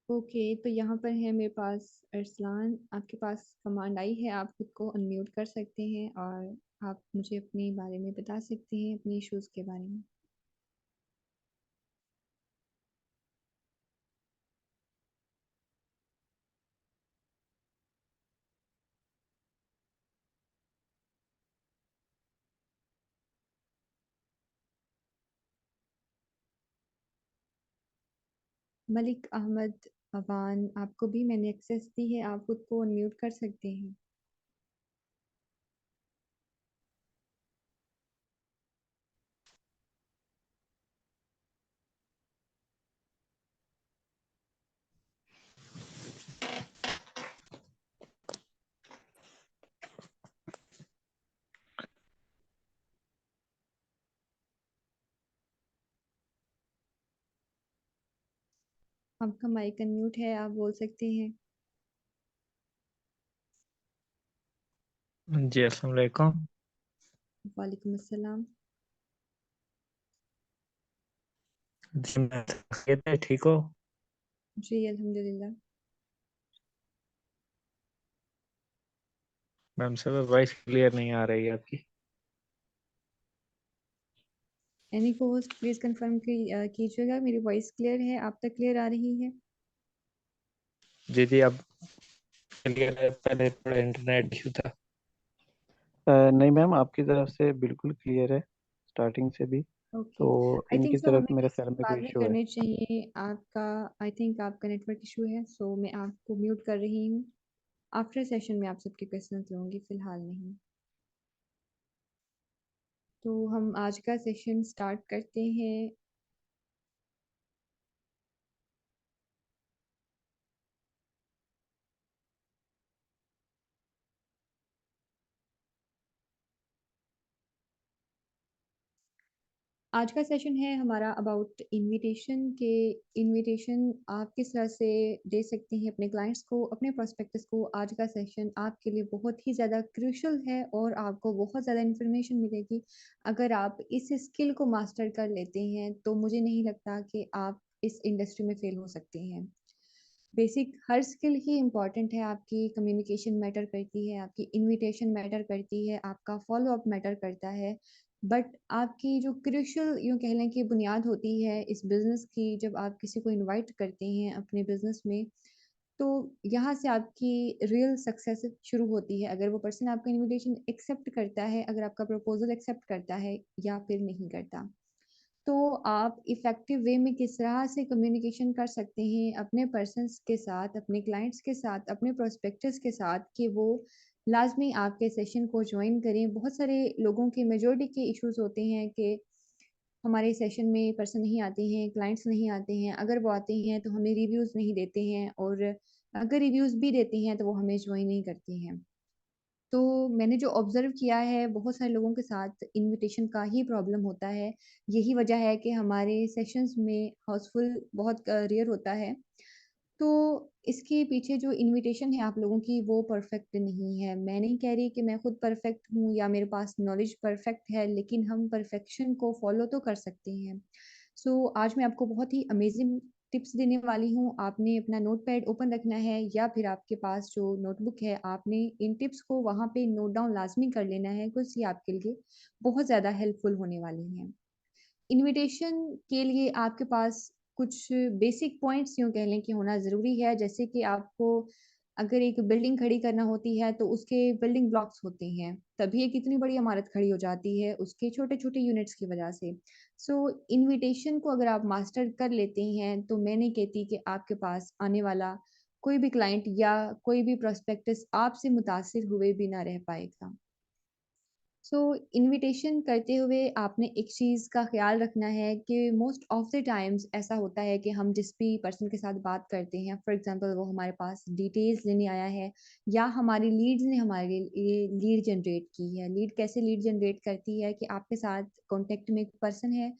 Okay, तो यहाँ पर है मेरे पास अरसलान। आपके पास कमांड आई है, आप खुद को अनम्यूट कर सकते हैं और आप मुझे अपने बारे में बता सकते हैं, अपने इश्यूज़ के बारे में। मलिक अहमद अवान, आपको भी मैंने एक्सेस दी है, आप खुद को अनम्यूट कर सकते हैं। आपका माइक अनम्यूट है, आप बोल सकते हैं। जी अस्सलाम वालेकुम। वालेकुम अस्सलाम। जी मैं खैरियत है, ठीक हो? जी अल्हम्दुलिल्लाह। मैम सर वॉइस क्लियर नहीं आ रही है आपकी। एनी को होस्ट प्लीज़ कंफर्म कीजिएगा, मेरी वॉइस क्लियर है, आप तक क्लियर आ रही है? जी जी अब क्लियर है, पहले थोड़ा इंटरनेट इशू था। नहीं मैम, आपकी तरफ से बिल्कुल क्लियर है स्टार्टिंग से भी। ओके, तो आई इनकी थिंक सो तरफ हमें मेरे किसी ख्याल में बाद कोई में इशू है। करने चाहिए। आपका आई थिंक आपका नेटवर्क इशू है, सो मैं आपको म्यूट कर रही हूँ। आफ्टर सेशन में आप सबके क्वेश्चन लूँगी, फिलहाल नहीं। तो हम आज का सेशन स्टार्ट करते हैं। आज का सेशन है हमारा अबाउट इनविटेशन के। इनविटेशन आप किस तरह से दे सकते हैं अपने क्लाइंट्स को, अपने प्रोस्पेक्टस को। आज का सेशन आपके लिए बहुत ही ज़्यादा क्रूशियल है और आपको बहुत ज़्यादा इन्फॉर्मेशन मिलेगी। अगर आप इस स्किल को मास्टर कर लेते हैं तो मुझे नहीं लगता कि आप इस इंडस्ट्री में फेल हो सकते हैं। बेसिक हर स्किल ही इम्पॉर्टेंट है। आपकी कम्युनिकेशन मैटर करती है, आपकी इनविटेशन मैटर करती है, आपका फॉलो अप मैटर करता है। बट आपकी जो क्रूशियल यूँ कह लें कि बुनियाद होती है इस बिज़नेस की, जब आप किसी को इनवाइट करते हैं अपने बिज़नेस में, तो यहाँ से आपकी रियल सक्सेस शुरू होती है। अगर वो पर्सन आपका इनविटेशन एक्सेप्ट करता है, अगर आपका प्रपोज़ल एक्सेप्ट करता है या फिर नहीं करता। तो आप इफ़ेक्टिव वे में किस तरह से कम्युनिकेशन कर सकते हैं अपने पर्सन्स के साथ, अपने क्लाइंट्स के साथ, अपने प्रोस्पेक्टर्स के साथ कि वो लाज़मी आपके सेशन को जॉइन करें। बहुत सारे लोगों के मेजॉरिटी के इश्यूज़ होते हैं कि हमारे सेशन में पर्सन नहीं आते हैं, क्लाइंट्स नहीं आते हैं। अगर वो आते हैं तो हमें रिव्यूज़ नहीं देते हैं और अगर रिव्यूज़ भी देते हैं तो वो हमें जॉइन नहीं करते हैं। तो मैंने जो ऑब्ज़र्व किया है बहुत सारे लोगों के साथ इन्विटेशन का ही प्रॉब्लम होता है। यही वजह है कि हमारे सेशंस में हाउसफुल बहुत रेयर होता है। तो इसके पीछे जो इन्विटेशन है आप लोगों की वो परफेक्ट नहीं है। मैं नहीं कह रही कि मैं खुद परफेक्ट हूँ या मेरे पास नॉलेज परफेक्ट है, लेकिन हम परफेक्शन को फ़ॉलो तो कर सकते हैं। सो आज मैं आपको बहुत ही अमेज़िंग टिप्स देने वाली हूँ। आपने अपना नोटपैड ओपन रखना है या फिर आपके पास जो नोटबुक है, आपने इन टिप्स को वहाँ पे नोट डाउन लाज़मी कर लेना है, कुछ ये आपके लिए बहुत ज़्यादा हेल्पफुल होने वाली हैं। इन्विटेशन के लिए आपके पास कुछ बेसिक पॉइंट्स यूँ कह लें कि होना ज़रूरी है। जैसे कि आपको अगर एक बिल्डिंग खड़ी करना होती है तो उसके बिल्डिंग ब्लॉक्स होते हैं, तभी एक इतनी बड़ी इमारत खड़ी हो जाती है उसके छोटे-छोटे यूनिट्स की वजह से। सो इन्विटेशन को अगर आप मास्टर कर लेते हैं तो मैं नहीं कहती कि आपके पास आने वाला कोई भी क्लाइंट या कोई भी प्रोस्पेक्टस आपसे मुतासिर हुए बिना रह पाएगा। सो इनविटेशन करते हुए आपने एक चीज़ का ख़्याल रखना है कि मोस्ट ऑफ़ द टाइम्स ऐसा होता है कि हम जिस भी पर्सन के साथ बात करते हैं, फॉर एग्ज़ाम्पल वो हमारे पास डिटेल्स लेने आया है या हमारी लीड्स ने हमारे लिए लीड जनरेट की है। लीड कैसे लीड जनरेट करती है कि आपके साथ कॉन्टैक्ट में एक पर्सन है,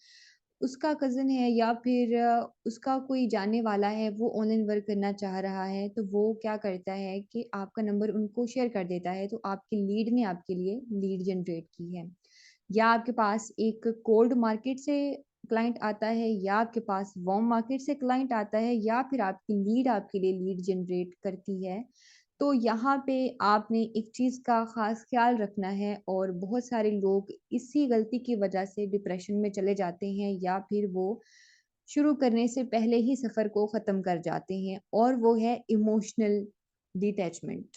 उसका कज़न है या फिर उसका कोई जानने वाला है, वो ऑनलाइन वर्क करना चाह रहा है, तो वो क्या करता है कि आपका नंबर उनको शेयर कर देता है, तो आपकी लीड ने आपके लिए लीड जनरेट की है। या आपके पास एक कोल्ड मार्केट से क्लाइंट आता है या आपके पास वार्म मार्केट से क्लाइंट आता है या फिर आपकी लीड आपके लिए लीड जनरेट करती है, तो यहाँ पे आपने एक चीज़ का ख़ास ख्याल रखना है। और बहुत सारे लोग इसी गलती की वजह से डिप्रेशन में चले जाते हैं या फिर वो शुरू करने से पहले ही सफ़र को ख़त्म कर जाते हैं, और वो है इमोशनल डिटैचमेंट।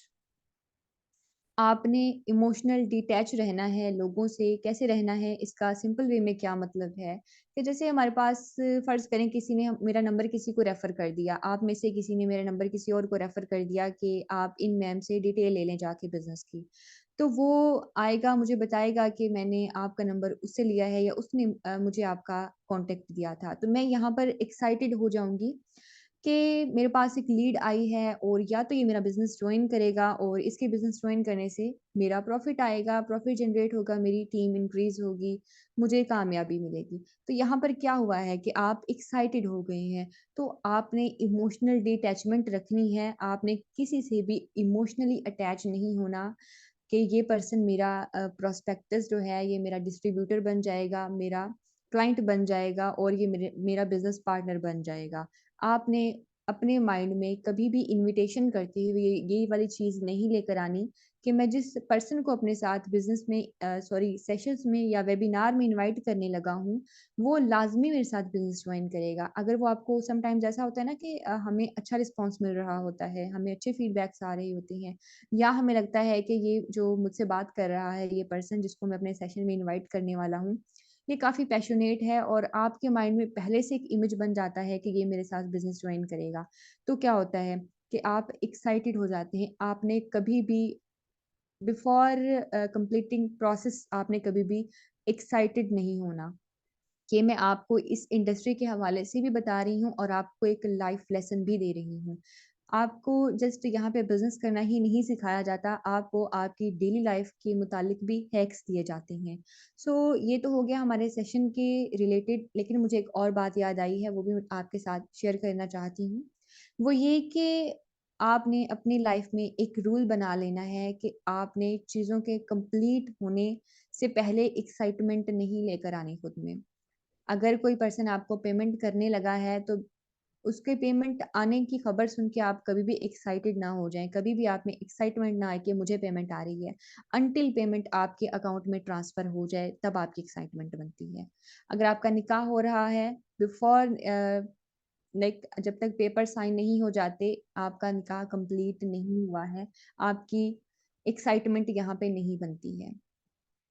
आपने इमोशनल डिटैच रहना है लोगों से। कैसे रहना है, इसका सिंपल वे में क्या मतलब है कि जैसे हमारे पास फ़र्ज़ करें किसी ने मेरा नंबर किसी को रेफ़र कर दिया, आप में से किसी ने मेरा नंबर किसी और को रेफ़र कर दिया कि आप इन मैम से डिटेल ले लें जाके बिज़नेस की। तो वो आएगा, मुझे बताएगा कि मैंने आपका नंबर उससे लिया है या उसने मुझे आपका कॉन्टैक्ट दिया था। तो मैं यहाँ पर एक्साइटेड हो जाऊँगी कि मेरे पास एक लीड आई है और या तो ये मेरा बिज़नेस जॉइन करेगा और इसके बिज़नेस जॉइन करने से मेरा प्रॉफ़िट आएगा, प्रॉफ़िट जनरेट होगा, मेरी टीम इंक्रीज़ होगी, मुझे कामयाबी मिलेगी। तो यहाँ पर क्या हुआ है कि आप एक्साइटेड हो गए हैं, तो आपने इमोशनल डिटैचमेंट रखनी है, आपने किसी से भी इमोशनली अटैच नहीं होना कि ये पर्सन मेरा प्रोस्पेक्टस जो है ये मेरा डिस्ट्रीब्यूटर बन जाएगा, मेरा क्लाइंट बन जाएगा और ये मेरा बिज़नेस पार्टनर बन जाएगा। आपने अपने माइंड में कभी भी इन्विटेशन करते हुए ये वाली चीज़ नहीं लेकर आनी कि मैं जिस पर्सन को अपने साथ बिज़नेस में सेशंस में या वेबिनार में इनवाइट करने लगा हूँ, वो लाज़मी मेरे साथ बिज़नेस जॉइन करेगा। अगर वो आपको समटाइम्स ऐसा होता है ना कि हमें अच्छा रिस्पॉन्स मिल रहा होता है, हमें अच्छे फीडबैक्स आ रहे होते हैं, या हमें लगता है कि ये जो मुझसे बात कर रहा है, ये पर्सन जिसको मैं अपने सेशन में इनवाइट करने वाला हूँ, ये काफ़ी पैशनेट है और आपके माइंड में पहले से एक इमेज बन जाता है कि ये मेरे साथ बिज़नेस जॉइन करेगा। तो क्या होता है कि आप एक्साइटेड हो जाते हैं। आपने कभी भी बिफ़ोर कंप्लीटिंग प्रोसेस आपने कभी भी एक्साइटेड नहीं होना। कि मैं आपको इस इंडस्ट्री के हवाले से भी बता रही हूँ और आपको एक लाइफ लेसन भी दे रही हूँ। आपको जस्ट यहाँ पे बिज़नेस करना ही नहीं सिखाया जाता, आपको आपकी डेली लाइफ के मुतालिक भी हैक्स दिए जाते हैं। सो ये तो हो गया हमारे सेशन के रिलेटेड, लेकिन मुझे एक और बात याद आई है, वो भी मैं आपके साथ शेयर करना चाहती हूँ। वो ये कि आपने अपनी लाइफ में एक रूल बना लेना है कि आपने चीज़ों के कंप्लीट होने से पहले एक्साइटमेंट नहीं लेकर आनी खुद में। अगर कोई पर्सन आपको पेमेंट करने लगा है, तो उसके पेमेंट आने की खबर सुन के आप कभी भी एक्साइटेड ना हो जाएँ, कभी भी आप में एक्साइटमेंट ना आए कि मुझे पेमेंट आ रही है। अंटिल पेमेंट आपके अकाउंट में ट्रांसफ़र हो जाए, तब आपकी एक्साइटमेंट बनती है। अगर आपका निकाह हो रहा है, बिफ़ोर लाइक जब तक पेपर साइन नहीं हो जाते, आपका निकाह कंप्लीट नहीं हुआ है, आपकी एक्साइटमेंट यहाँ पे नहीं बनती है।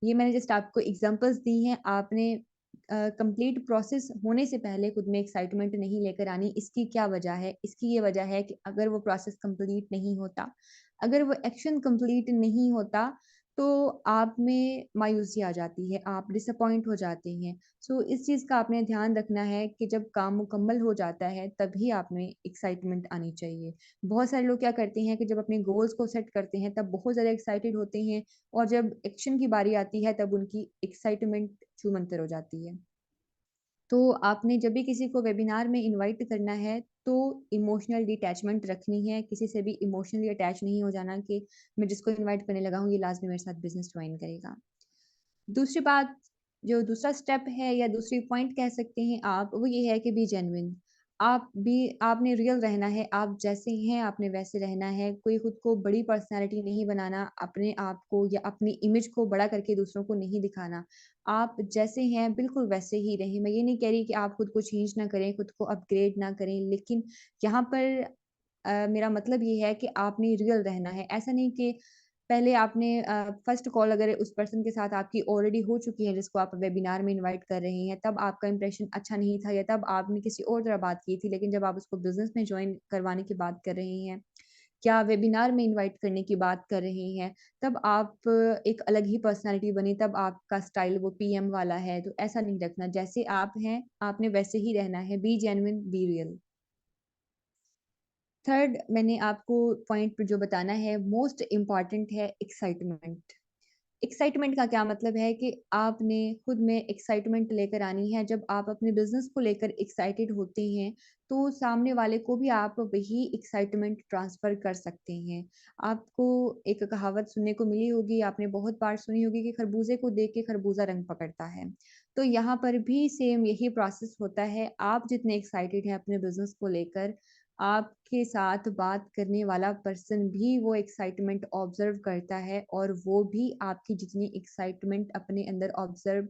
ये मैंने जस्ट आपको एग्ज़ाम्पल्स दी हैं, आपने कंप्लीट प्रोसेस होने से पहले खुद में एक्साइटमेंट नहीं लेकर आनी। इसकी क्या वजह है? इसकी ये वजह है कि अगर वो प्रोसेस कंप्लीट नहीं होता, अगर वो एक्शन कंप्लीट नहीं होता, तो आप में मायूसी आ जाती है, आप डिसअपॉइंट हो जाते हैं। सो इस चीज़ का आपने ध्यान रखना है कि जब काम मुकम्मल हो जाता है, तभी आप में एक्साइटमेंट आनी चाहिए। बहुत सारे लोग क्या करते हैं कि जब अपने गोल्स को सेट करते हैं, तब बहुत ज़्यादा एक्साइटेड होते हैं और जब एक्शन की बारी आती है तब उनकी एक्साइटमेंट छूमंतर हो जाती है। तो आपने जब भी किसी को वेबिनार में इनवाइट करना है, तो इमोशनल डिटैचमेंट रखनी है, किसी से भी इमोशनली अटैच नहीं हो जाना कि मैं जिसको इनवाइट करने लगा हूँ, ये लाज़मी मेरे साथ बिज़नेस जॉइन करेगा। दूसरी बात, जो दूसरा स्टेप है या दूसरी पॉइंट कह सकते हैं आप, वो ये है कि बी जेन्युइन। आपने रियल रहना है, आप जैसे हैं आपने वैसे रहना है, कोई खुद को बड़ी पर्सनैलिटी नहीं बनाना, अपने आप को या अपनी इमेज को बड़ा करके दूसरों को नहीं दिखाना। आप जैसे हैं बिल्कुल वैसे ही रहें। मैं ये नहीं कह रही कि आप खुद को चेंज ना करें, खुद को अपग्रेड ना करें, लेकिन यहाँ पर मेरा मतलब ये है कि आपने रियल रहना है। ऐसा नहीं कि पहले आपने फर्स्ट कॉल अगर उस पर्सन के साथ आपकी ऑलरेडी हो चुकी है जिसको आप वेबिनार में इनवाइट कर रहे हैं, तब आपका इंप्रेशन अच्छा नहीं था या तब आपने किसी और तरह बात की थी, लेकिन जब आप उसको बिज़नेस में जॉइन करवाने की बात कर रहे हैं या वेबिनार में इनवाइट करने की बात कर रहे हैं, तब आप एक अलग ही पर्सनैलिटी बनी, तब आपका स्टाइल वो पीएम वाला है। तो ऐसा नहीं रखना, जैसे आप हैं, आपने वैसे ही रहना है। B genuine, be real. Third मैंने आपको पॉइंट जो बताना है मोस्ट इम्पॉर्टेंट है एक्साइटमेंट। एक्साइटमेंट का क्या मतलब है कि आपने खुद में एक्साइटमेंट लेकर आनी है। जब आप अपने बिज़नेस को लेकर एक्साइटेड होते हैं, तो सामने वाले को भी आप वही एक्साइटमेंट ट्रांसफ़र कर सकते हैं। आपको एक कहावत सुनने को मिली होगी, आपने बहुत बार सुनी होगी कि खरबूज़े को देख के खरबूज़ा रंग पकड़ता है। तो यहाँ पर भी सेम यही प्रोसेस होता है। आप जितने एक्साइटेड हैं अपने बिज़नेस को लेकर, आपके साथ बात करने वाला पर्सन भी वो एक्साइटमेंट ऑब्ज़र्व करता है और वो भी आपकी जितनी एक्साइटमेंट अपने अंदर ऑब्ज़र्व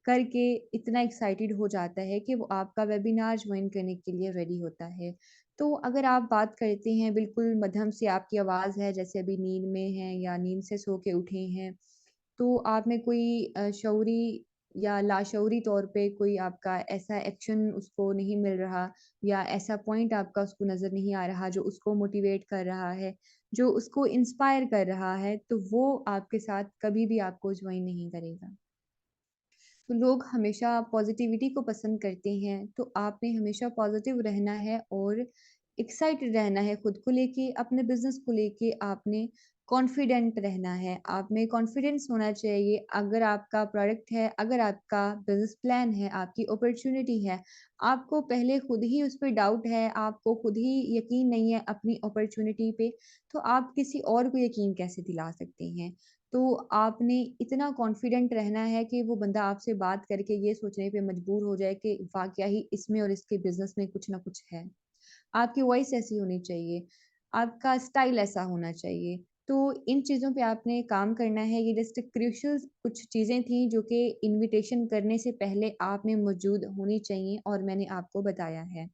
करके इतना एक्साइटेड हो जाता है कि वो आपका वेबिनार जॉइन करने के लिए रेडी होता है। तो अगर आप बात करते हैं बिल्कुल मध्यम से आपकी आवाज़ है, जैसे अभी नींद में हैं या नींद से सो के उठे हैं, तो आप में कोई शऊरी या लाशऊरी तौर पे कोई आपका ऐसा एक्शन उसको नहीं मिल रहा या ऐसा पॉइंट आपका उसको नज़र नहीं आ रहा जो उसको मोटिवेट कर रहा है, जो उसको इंस्पायर कर रहा है, तो वो आपके साथ कभी भी आपको जॉइन नहीं करेगा। तो लोग हमेशा पॉजिटिविटी को पसंद करते हैं, तो आपने हमेशा पॉजिटिव रहना है और एक्साइटेड रहना है खुद को लेके, अपने बिज़नेस को लेके आपने कॉन्फिडेंट रहना है। आप में कॉन्फिडेंस होना चाहिए, अगर आपका प्रोडक्ट है, अगर आपका बिज़नेस प्लान है, आपकी अपॉर्च्युनिटी है, आपको पहले खुद ही उस पे डाउट है, आपको खुद ही यकीन नहीं है अपनी अपॉर्च्युनिटी पे, तो आप किसी और को यकीन कैसे दिला सकते हैं? तो आपने इतना कॉन्फिडेंट रहना है कि वो बंदा आपसे बात करके ये सोचने पे मजबूर हो जाए कि वाक़या ही इसमें और इसके बिज़नेस में कुछ ना कुछ है। आपकी वॉइस ऐसी होनी चाहिए, आपका स्टाइल ऐसा होना चाहिए। तो इन चीज़ों पे आपने काम करना है। ये जस्ट क्रूशियल कुछ चीज़ें थी जो कि इन्विटेशन करने से पहले आप में मौजूद होनी चाहिए और मैंने आपको बताया है।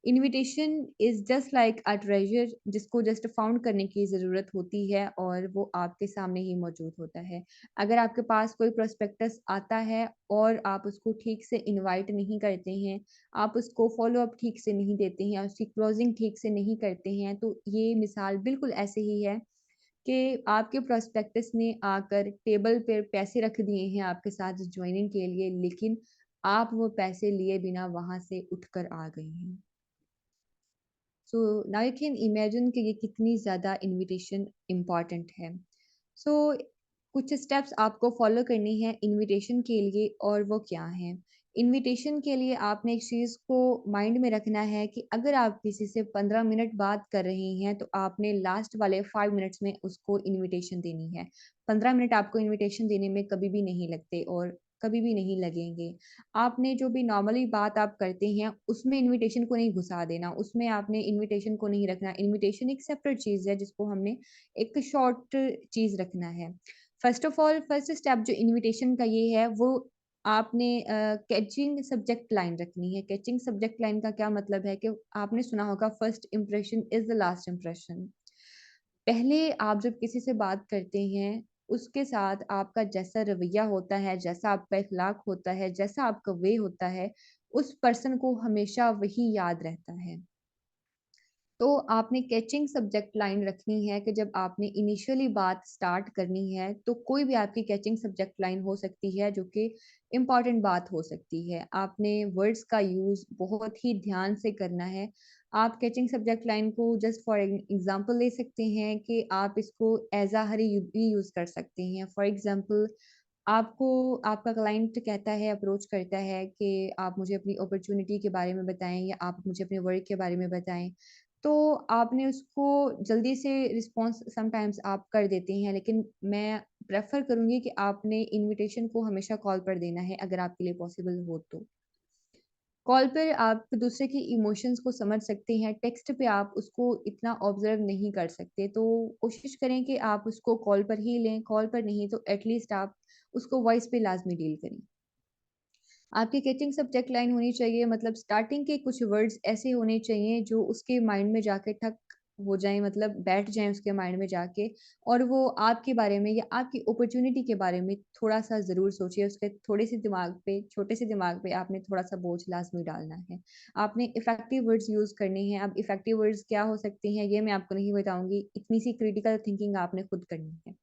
Invitation is just like a treasure जिसको जस्ट फाउंड करने की ज़रूरत होती है और वो आपके सामने ही मौजूद होता है। अगर आपके पास कोई प्रोस्पेक्टस आता है और आप उसको ठीक से इनवाइट नहीं करते हैं, आप उसको फ़ॉलो अप ठीक से नहीं देते हैं, उसकी क्लोज़िंग ठीक से नहीं करते हैं, तो ये मिसाल बिल्कुल ऐसे ही है कि आपके प्रोस्पेक्टस ने आकर टेबल पे पैसे रख दिए हैं आपके साथ जॉइनिंग के लिए, लेकिन आप वो पैसे लिए बिना वहाँ से उठकर आ गए हैं। So now you can imagine कि ये कितनी ज़्यादा इनविटेशन इम्पॉर्टेंट है। सो कुछ स्टेप्स आपको फॉलो करनी है इनविटेशन के लिए और वो क्या हैं? इनविटेशन के लिए आपने एक चीज़ को माइंड में रखना है कि अगर आप किसी से 15 मिनट बात कर रहे हैं तो आपने लास्ट वाले 5 मिनट्स में उसको इनविटेशन देनी है। 15 मिनट आपको इनविटेशन देने में कभी भी नहीं लगते और कभी भी नहीं लगेंगे। आपने जो भी नॉर्मली बात आप करते हैं, उसमें इन्विटेशन को नहीं घुसा देना, उसमें आपने इन्विटेशन को नहीं रखना। इन्विटेशन एक सेपरेट चीज़ है जिसको हमने एक शॉर्ट चीज़ रखना है। First of all first step जो इन्विटेशन का ये है वो आपने कैचिंग सब्जेक्ट लाइन रखनी है। कैचिंग सब्जेक्ट लाइन का क्या मतलब है कि आपने सुना होगा first impression is the last impression. पहले आप जब किसी से बात करते हैं, उसके साथ आपका जैसा रवैया होता है, जैसा आपका इखलाक होता है, जैसा आपका वे होता है, उस पर्सन को हमेशा वही याद रहता है। तो आपने कैचिंग सब्जेक्ट लाइन रखनी है कि जब आपने इनिशियली बात स्टार्ट करनी है, तो कोई भी आपकी कैचिंग सब्जेक्ट लाइन हो सकती है जो कि इम्पॉर्टेंट बात हो सकती है। आपने वर्ड्स का यूज़ बहुत ही ध्यान से करना है। आप कैचिंग सब्जेक्ट लाइन को जस्ट फॉर एग्ज़ाम्पल ले सकते हैं कि आप इसको एज़ अ हरी भी यूज़ कर सकते हैं। फॉर एग्ज़ाम्पल आपको आपका क्लाइंट कहता है, अप्रोच करता है कि आप मुझे अपनी अपॉर्च्युनिटी के बारे में बताएँ या आप मुझे अपने वर्क के बारे में बताएँ। तो आपने उसको जल्दी से रिस्पॉन्स समटाइम्स आप कर देते हैं, लेकिन मैं प्रेफ़र करूँगी कि आपने इन्विटेशन को हमेशा कॉल पर देना है, अगर आपके लिए पॉसिबल हो तो। कॉल पर आप दूसरे की इमोशंस को समझ सकते हैं, टेक्स्ट पे आप उसको इतना ऑब्ज़र्व नहीं कर सकते, तो कोशिश करें कि आप उसको कॉल पर ही लें, कॉल पर नहीं तो एटलीस्ट आप उसको वॉइस पे लाज़मी डील करें। आपकी कैचिंग सब्जेक्ट लाइन होनी चाहिए, मतलब स्टार्टिंग के कुछ वर्ड्स ऐसे होने चाहिए जो उसके माइंड में जाके ठक हो जाएँ, मतलब बैठ जाएँ उसके माइंड में जाके और वो आपके बारे में या आपकी अपॉर्च्युनिटी के बारे में थोड़ा-सा ज़रूर सोचे। उसके थोड़े से दिमाग पे छोटे से दिमाग पे आपने थोड़ा-सा बोझ लाज़मी डालना है। आपने इफ़ेक्टिव वर्ड्स यूज़ करने हैं। अब इफ़ेक्टिव वर्ड्स क्या हो सकते हैं, ये मैं आपको नहीं बताऊँगी। इतनी सी क्रिटिकल थिंकिंग आपने खुद करनी है।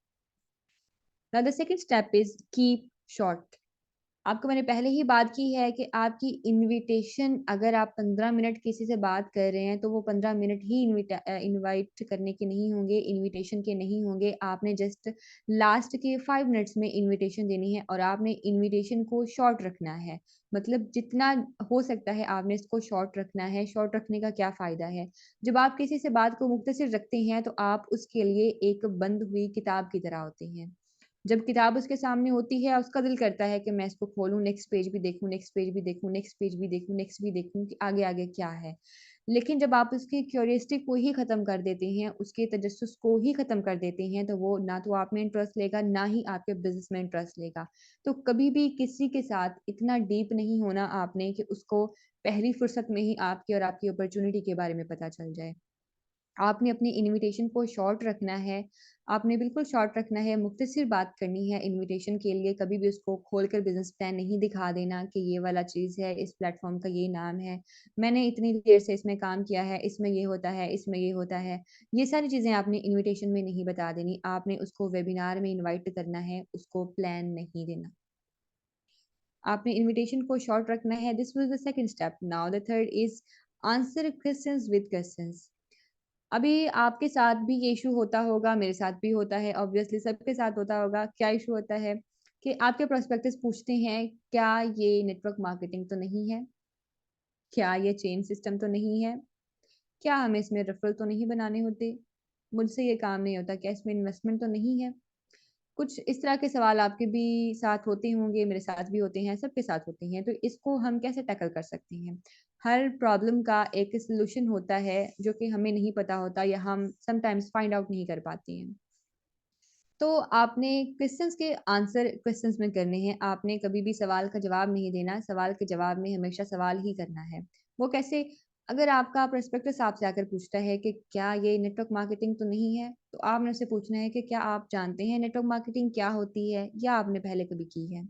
Now the second step is keep short. आपको मैंने पहले ही बात की है कि आपकी इन्विटेशन अगर आप 15 मिनट किसी से बात कर रहे हैं, तो वो 15 मिनट ही इनवाइट करने के नहीं होंगे, इन्विटेशन के नहीं होंगे। आपने जस्ट लास्ट के 5 मिनट्स में इन्विटेशन देनी है और आपने इन्विटेशन को शॉर्ट रखना है। मतलब जितना हो सकता है आपने इसको शॉर्ट रखना है। शॉर्ट रखने का क्या फ़ायदा है? जब आप किसी से बात को मुख्तसर रखते हैं, तो आप उसके लिए एक बंद हुई किताब की तरह होते हैं। जब किताब उसके सामने होती है, उसका दिल करता है कि मैं इसको खोलूँ, नेक्स्ट पेज भी देखूँ, नेक्स्ट पेज भी देखूँ, नेक्स्ट पेज भी देखूँ, नेक्स्ट भी देखूँ कि आगे-आगे क्या है। लेकिन जब आप उसकी क्यूरियोसिटी को ही ख़त्म कर देते हैं, उसके तजस्सुस को ही ख़त्म कर देते हैं, तो वो ना तो आप में इंटरेस्ट लेगा, ना ही आपके बिज़नेस में इंटरेस्ट लेगा। तो कभी भी किसी के साथ इतना डीप नहीं होना आपने कि उसको पहली फुर्सत में ही आपकी और आपकी अपॉर्च्युनिटी के बारे में पता चल जाए। आपने अपनी इन्विटेशन को शॉर्ट रखना है, आपने बिल्कुल शॉर्ट रखना है, मुख्तसर बात करनी है इन्विटेशन के लिए, कभी भी उसको खोलकर बिज़नेस प्लान नहीं दिखा देना कि ये वाला चीज़ है, इस प्लेटफ़ॉर्म का ये नाम है, मैंने इतनी देर से इसमें काम किया है, इसमें ये होता है, इसमें ये होता है। ये सारी चीज़ें आपने इन्विटेशन में नहीं बता देनी, आपने उसको वेबिनार में इनवाइट करना है, उसको प्लान नहीं देना। आपने इन्विटेशन को शॉर्ट रखना है, this was the second step. Now the third is answer questions with questions. अभी आपके साथ भी ये इश्यू होता होगा, मेरे साथ भी होता है, ऑब्वियसली सबके साथ होता होगा। क्या इश्यू होता है कि आपके प्रोस्पेक्टस पूछते हैं, क्या ये नेटवर्क मार्केटिंग तो नहीं है? क्या ये चेन सिस्टम तो नहीं है? क्या हमें इसमें रेफरल तो नहीं बनाने होते? मुझसे ये काम नहीं होता, क्या इसमें इन्वेस्टमेंट तो नहीं है? कुछ इस तरह के सवाल आपके भी साथ होते होंगे, मेरे साथ भी होते हैं, सबके साथ होते हैं। तो इसको हम कैसे टैकल कर सकते हैं? हर प्रॉब्लम का एक सॉल्यूशन होता है, जो कि हमें नहीं पता होता या हम समटाइम्स फाइंड आउट नहीं कर पाते हैं। तो आपने क्वेश्चंस के आंसर क्वेश्चंस में करने हैं। आपने कभी भी सवाल का जवाब नहीं देना, सवाल के जवाब में हमेशा सवाल ही करना है। वो कैसे? अगर आपका प्रोस्पेक्टस आपसे आकर पूछता है कि क्या ये नेटवर्क मार्केटिंग तो नहीं है? तो आपने उससे पूछना है कि क्या आप जानते हैं नेटवर्क मार्केटिंग क्या होती है या आपने पहले कभी की है?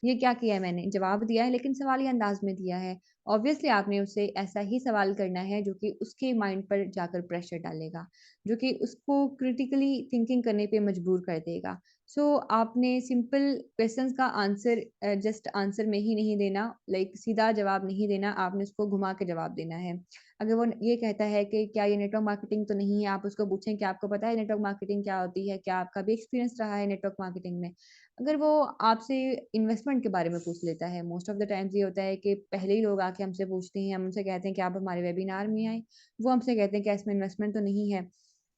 ये क्या किया है मैंने? जवाब दिया है लेकिन सवालिया अंदाज़ में दिया है। ऑब्वियसली आपने उससे ऐसा ही सवाल करना है जो कि उसके माइंड पर जाकर प्रेशर डालेगा, जो कि उसको क्रिटिकली थिंकिंग करने पे मजबूर कर देगा। सो आपने सिंपल क्वेश्चंस का आंसर जस्ट आंसर में ही नहीं देना, लाइक सीधा जवाब नहीं देना, आपने उसको घुमा के जवाब देना है। अगर वो ये कहता है कि क्या ये नेटवर्क मार्केटिंग तो नहीं है, आप उसको पूछें कि आपको पता है नेटवर्क मार्केटिंग क्या होती है? क्या आपका भी एक्सपीरियंस रहा है नेटवर्क मार्केटिंग में? अगर वो आपसे इन्वेस्टमेंट के बारे में पूछ लेता है, मोस्ट ऑफ द टाइम्स ये होता है कि पहले ही लोग आके हमसे पूछते हैं, हम उनसे कहते हैं कि आप हमारे वेबिनार में आएँ, वो हमसे कहते हैं क्या इसमें इन्वेस्टमेंट तो नहीं है?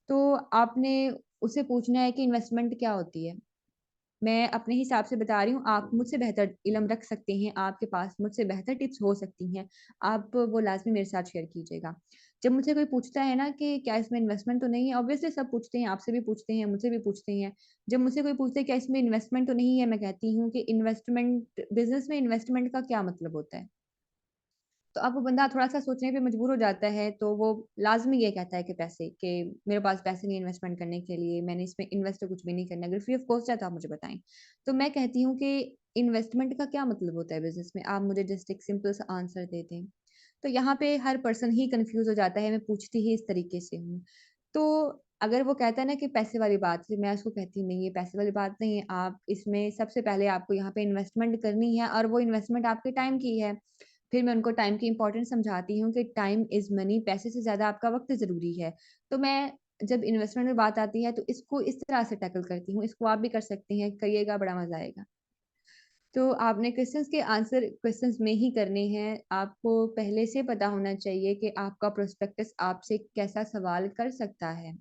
तो आपने उससे पूछना है कि इन्वेस्टमेंट क्या होती है? मैं अपने हिसाब से बता रही हूँ, आप मुझसे बेहतर इल्म रख सकते हैं, आपके पास मुझसे बेहतर टिप्स हो सकती हैं, आप वो लाज़मी मेरे साथ शेयर कीजिएगा। जब मुझसे कोई पूछता है ना कि क्या इसमें इन्वेस्टमेंट तो नहीं है, ऑब्वियसली सब पूछते हैं, आपसे भी पूछते हैं, मुझसे भी पूछते हैं। जब मुझसे कोई पूछता है क्या इसमें इन्वेस्टमेंट तो नहीं है, मैं कहती हूँ कि इन्वेस्टमेंट बिज़नेस में इन्वेस्टमेंट का क्या मतलब होता है? तो अब वो बंदा थोड़ा-सा सोचने पे मजबूर हो जाता है, तो वो लाज़मी ये कहता है कि पैसे कि मेरे पास पैसे नहीं है इन्वेस्टमेंट करने के लिए, मैंने इसमें इन्वेस्ट तो कुछ भी नहीं करना है। अगर फ्री ऑफ कॉस्ट है तो आप मुझे बताएँ। तो मैं कहती हूँ कि इन्वेस्टमेंट का क्या मतलब होता है बिज़नेस में? आप मुझे जस्ट एक सिंपल सा आंसर दे दें। तो यहाँ पे हर पर्सन ही कन्फ्यूज़ हो जाता है, मैं पूछती ही इस तरीके से हूँ। तो अगर वो कहता है ना कि पैसे वाली बात, फिर मैं उसको कहती हूँ नहीं ये पैसे वाली बात नहीं है, आप इसमें सबसे पहले आपको यहाँ पे इन्वेस्टमेंट करनी है और वो इन्वेस्टमेंट आपके टाइम की है। फिर मैं उनको टाइम की इम्पोर्टेंस समझाती हूँ कि टाइम इज़ मनी, पैसे से ज़्यादा आपका वक़्त ज़रूरी है। तो मैं जब इन्वेस्टमेंट में बात आती है तो इसको इस तरह से टैकल करती हूँ, इसको आप भी कर सकते हैं, करिएगा बड़ा मज़ा आएगा। तो आपने क्वेश्चंस के आंसर क्वेश्चंस में ही करने हैं। आपको पहले से पता होना चाहिए कि आपका प्रोस्पेक्टस आपसे कैसा सवाल कर सकता है।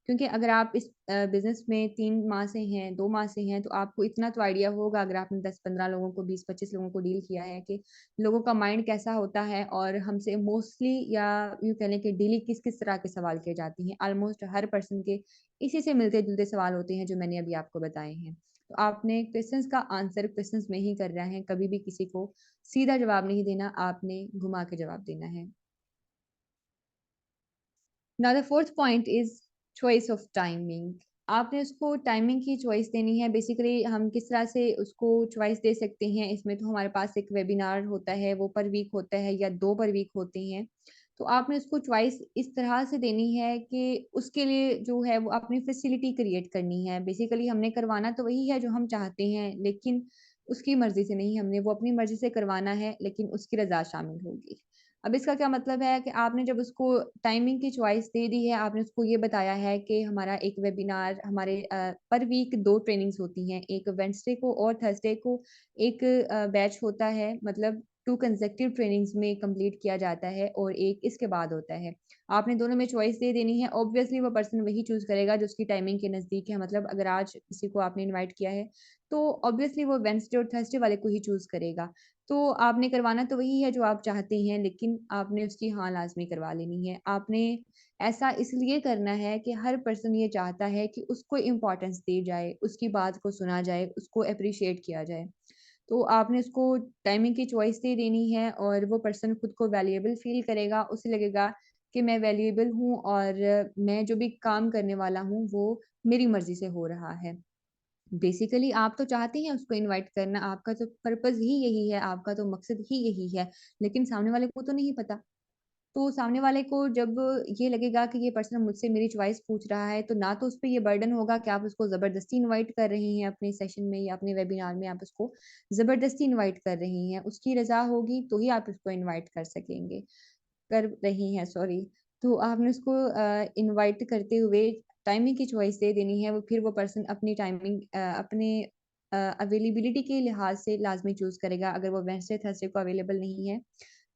क्योंकि अगर आप इस बिज़नेस में 3 माह से हैं, 2 माह से हैं, तो आपको इतना तो आइडिया होगा अगर आपने 10-15 लोगों को, 20-25 लोगों को डील किया है कि लोगों का माइंड कैसा होता है और हमसे मोस्टली या यूँ कह लें कि डेली किस-किस तरह के सवाल किए जाते हैं। ऑलमोस्ट हर पर्सन के इसी से मिलते-जुलते सवाल होते हैं जो मैंने अभी आपको बताए हैं। तो आपने क्वेश्चंस का आंसर क्वेश्चंस में ही करना है, कभी भी किसी को सीधा जवाब नहीं देना, आपने घुमा के जवाब देना है। Now the fourth point is choice of timing. आपने उसको टाइमिंग की चॉइस देनी है। बेसिकली हम किस तरह से उसको चॉइस दे सकते हैं, इसमें तो हमारे पास एक वेबिनार होता है, वो पर वीक होता है या 2 पर वीक होते हैं। तो आपने उसको चॉइस इस तरह से देनी है कि उसके लिए जो है वो अपनी फैसिलिटी क्रिएट करनी है। बेसिकली हमने करवाना तो वही है जो हम चाहते हैं, लेकिन उसकी मर्ज़ी से नहीं, हमने वो अपनी मर्ज़ी से करवाना है, लेकिन उसकी रज़ा शामिल होगी। अब इसका क्या मतलब है कि आपने जब उसको टाइमिंग की चॉइस दे दी है, आपने उसको ये बताया है कि हमारा एक वेबिनार हमारे पर वीक 2 ट्रेनिंग्स होती हैं, एक वेडनेसडे को और थर्सडे को एक बैच होता है, मतलब 2 कंसेक्यूटिव ट्रेनिंग्स में कंप्लीट किया जाता है और एक इसके बाद होता है। आपने दोनों में चॉइस दे देनी है। ऑब्वियसली वो पर्सन वही चूज़ करेगा जो उसकी टाइमिंग के नज़दीक है। मतलब अगर आज किसी को आपने इनवाइट किया है, तो ऑब्वियसली वो वेडनेसडे और थर्सडे वाले को ही चूज़ करेगा। तो आपने करवाना तो वही है जो आप चाहते हैं, लेकिन आपने उसकी हाँ लाज़मी करवा लेनी है। आपने ऐसा इसलिए करना है कि हर पर्सन ये चाहता है कि उसको इम्पोर्टेंस दी जाए, उसकी बात को सुना जाए, उसको एप्रिशिएट किया जाए। तो आपने उसको टाइमिंग की चॉइस दे देनी है और वो पर्सन खुद को वैल्यूएबल फ़ील करेगा, उसे लगेगा कि मैं वैल्यूएबल हूँ और मैं जो भी काम करने वाला हूँ, वो मेरी मर्ज़ी से हो रहा है। बेसिकली आप तो चाहते हैं उसको इनवाइट करना, आपका तो पर्पज़ ही यही है, आपका तो मकसद ही यही है, लेकिन सामने वाले को तो नहीं पता। तो सामने वाले को जब ये लगेगा कि ये पर्सन मुझसे मेरी चॉइस पूछ रहा है, तो ना तो उस पे ये बर्डन होगा कि आप उसको ज़बरदस्ती इनवाइट कर रही हैं अपने सेशन में या अपने वेबिनार में आप उसको ज़बरदस्ती इनवाइट कर रही हैं। उसकी रज़ा होगी तो ही आप उसको इनवाइट कर रही हैं सॉरी। तो आपने उसको इनवाइट करते हुए टाइमिंग की चॉइस दे देनी है, वो फिर वो पर्सन अपनी टाइमिंग अपने अवेलेबिलिटी के लिहाज़ से लाज़मी चूज़ करेगा। अगर वो वेडनेसडे, थर्सडे को अवेलेबल नहीं है,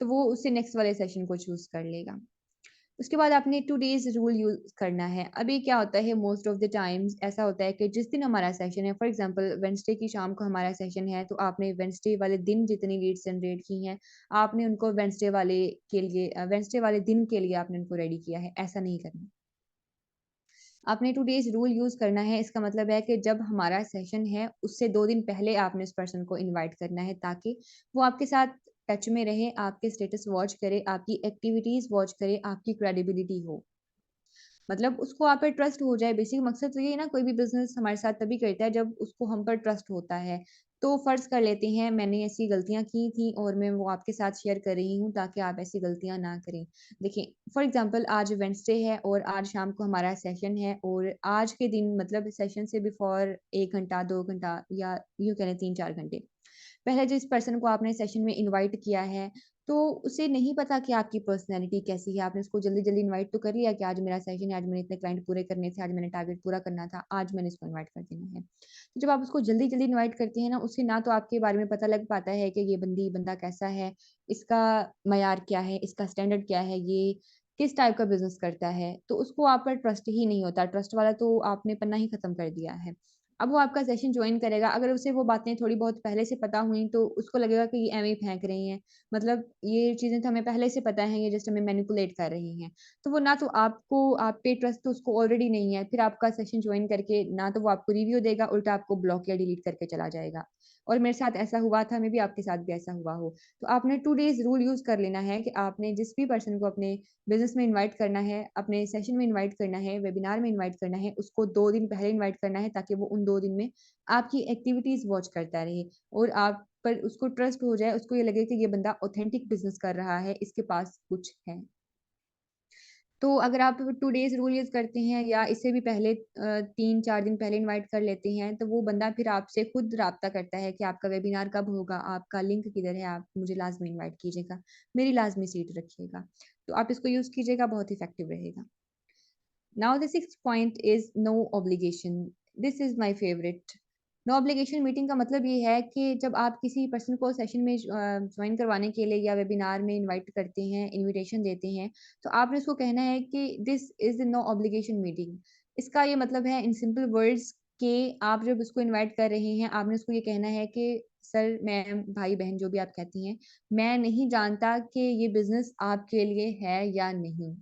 तो वो उससे नेक्स्ट वाले सेशन को चूज़ कर लेगा। उसके बाद आपने 2 डेज़ रूल यूज़ करना है। अभी क्या होता है मोस्ट ऑफ द टाइम्स ऐसा होता है कि जिस दिन हमारा सेशन है फॉर एग्ज़ाम्पल वेडनेसडे की शाम को हमारा सेशन है, तो आपने वेडनेसडे वाले दिन जितनी लीड्स जनरेट की हैं, आपने उनको वेडनेसडे वाले दिन के लिए आपने उनको रेडी किया है, ऐसा नहीं करना। आपने 2 डेज़ रूल यूज़ करना है, इसका मतलब है कि जब हमारा सेशन है, उससे 2 दिन पहले आपने उस पर्सन को इनवाइट करना है ताकि वो आपके साथ टच में रहे, आपके स्टेटस वॉच करे, आपकी एक्टिविटीज़ वॉच करे, आपकी क्रेडिबिलिटी हो। मतलब उसको आप पे ट्रस्ट हो जाए, बेसिक मकसद तो ये है ना कोई भी बिज़नेस हमारे साथ तभी करता है जब उसको हम पर ट्रस्ट होता है। तो फ़र्ज़ कर लेते हैं मैंने ऐसी गलतियाँ की थी और मैं वो आपके साथ शेयर कर रही हूँ ताकि आप ऐसी गलतियाँ ना करें। देखिए फ़ॉर एग्ज़ाम्पल आज वेडनेसडे है और आज शाम को हमारा सेशन है और आज के दिन मतलब सेशन से बिफ़ोर 1 घंटा, 2 घंटा या यूँ कह लें 3-4 घंटे पहले जिस पर्सन को आपने सेशन में इनवाइट किया है, तो उसे नहीं पता कि आपकी पर्सनैलिटी कैसी है। आपने उसको जल्दी-जल्दी इनवाइट तो कर लिया कि आज मेरा सेशन है, आज मैंने इतने क्लाइंट पूरे करने थे, आज मैंने टारगेट पूरा करना था, आज मैंने इसको इनवाइट कर देना है। तो जब आप उसको जल्दी-जल्दी इनवाइट करते हैं ना, उसे ना तो आपके बारे में पता लग पाता है कि ये बंदा कैसा है, इसका मयार क्या है, इसका स्टैंडर्ड क्या है, ये किस टाइप का बिज़नेस करता है। तो उसको आप पर ट्रस्ट ही नहीं होता, ट्रस्ट वाला तो आपने पन्ना ही खत्म कर दिया है। अब वो आपका सेशन जॉइन करेगा, अगर उसे वो बातें थोड़ी बहुत पहले से पता हुई तो उसको लगेगा कि ये ऐवें ही फेंक रही हैं। मतलब ये चीज़ें तो हमें पहले से पता हैं, ये जस्ट हमें मैनिपुलेट कर रही हैं। तो वो ना तो आप पे ट्रस्ट तो उसको ऑलरेडी नहीं है, फिर आपका सेशन जॉइन करके ना तो वो आपको रिव्यू देगा, उल्टा आपको ब्लॉक या डिलीट करके चला जाएगा। और मेरे साथ ऐसा हुआ था, मेबी आपके साथ भी ऐसा हुआ हो। तो आपने 2 डेज़ रूल यूज़ कर लेना है कि आपने जिस भी पर्सन को अपने बिज़नेस में इनवाइट करना है, अपने सेशन में इनवाइट करना है, वेबिनार में इनवाइट करना है, उसको 2 दिन पहले इनवाइट करना है ताकि वो उन 2 दिन में आपकी एक्टिविटीज़ वॉच करता रहे और आप पर उसको ट्रस्ट हो जाए, उसको ये लगे कि ये बंदा ऑथेंटिक बिज़नेस कर रहा है, इसके पास कुछ है। तो अगर आप 2 डेज़ रूल यूज़ करते हैं या इससे भी पहले 3-4 दिन पहले इनवाइट कर लेते हैं, तो वो बंदा फिर आपसे खुद राब्ता करता है कि आपका वेबिनार कब होगा, आपका लिंक किधर है, आप मुझे लाज़मी इनवाइट कीजिएगा, मेरी लाज़मी सीट रखिएगा। तो आप इसको यूज़ कीजिएगा, बहुत इफ़ेक्टिव रहेगा। Now the sixth point is no obligation. This is my favorite. No obligation meeting का मतलब ये है कि जब आप किसी पर्सन को सेशन में ज्वाइन करवाने के लिए या वेबिनार में इनवाइट करते हैं, इनविटेशन देते हैं, तो आपने उसको कहना है कि this is no obligation meeting. इसका ये मतलब है इन सिंपल वर्ड्स कि आप जब उसको इनवाइट कर रहे हैं, आपने उसको ये कहना है कि सर, मैम, भाई-बहन जो भी आप कहती हैं, मैं नहीं जानता कि ये बिज़नेस आपके लिए है या नहीं।